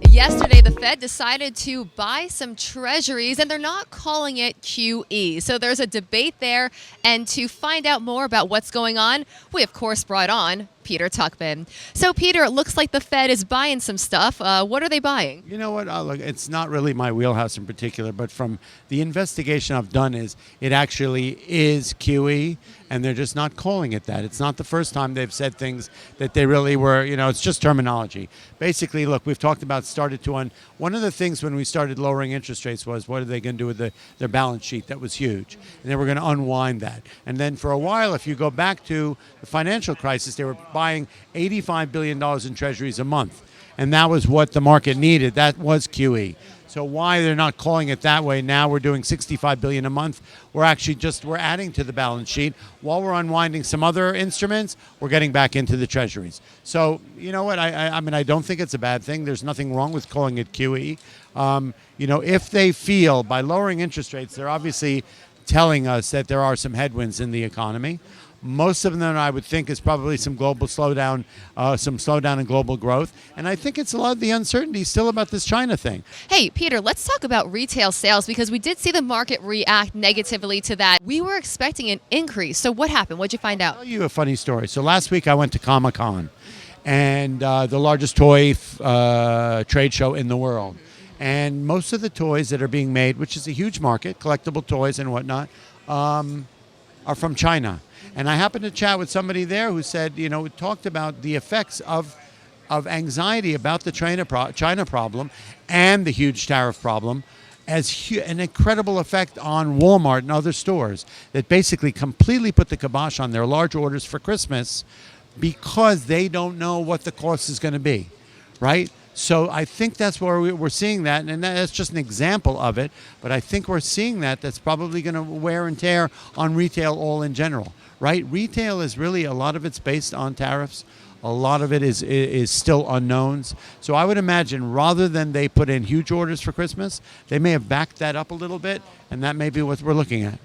Yesterday, the Fed decided to buy some treasuries, and they're not calling it QE. So there's a debate there. And to find out more about what's going on, we, of course, brought on Peter Tuchman. So, Peter, it looks like the Fed is buying some stuff. What are they buying? You know what? Look, it's not really my wheelhouse in particular, but from the investigation I've done, it actually is QE, and they're just not calling it that. It's not the first time they've said things that they really were. It's just terminology. Basically, look, we've talked about one of the things when we started lowering interest rates was what are they going to do with their balance sheet? That was huge, and they were going to unwind that. And then for a while, if you go back to the financial crisis, they were buying $85 billion in treasuries a month. And that was what the market needed. That was QE. So why they're not calling it that way now? We're doing $65 billion a month. We're adding to the balance sheet while we're unwinding some other instruments. We're getting back into the treasuries. So you know what? I don't think it's a bad thing. There's nothing wrong with calling it QE. If they feel by lowering interest rates, they're obviously telling us that there are some headwinds in the economy. Most of them, I would think, is probably some global slowdown, in global growth. And I think it's a lot of the uncertainty still about this China thing. Hey, Peter, let's talk about retail sales because we did see the market react negatively to that. We were expecting an increase. So what happened? What'd you find out? I'll tell you a funny story. So last week I went to Comic-Con, and the largest toy trade show in the world. And most of the toys that are being made, which is a huge market, collectible toys and whatnot, are from China. And I happened to chat with somebody there who said, talked about the effects of anxiety about the China problem and the huge tariff problem as an incredible effect on Walmart and other stores that basically completely put the kibosh on their large orders for Christmas because they don't know what the cost is going to be, right? So I think that's where we're seeing that, and that's just an example of it. But I think we're seeing that's probably going to wear and tear on retail all in general, right? Retail is really, a lot of it's based on tariffs. A lot of it is still unknowns. So I would imagine rather than they put in huge orders for Christmas, they may have backed that up a little bit, and that may be what we're looking at.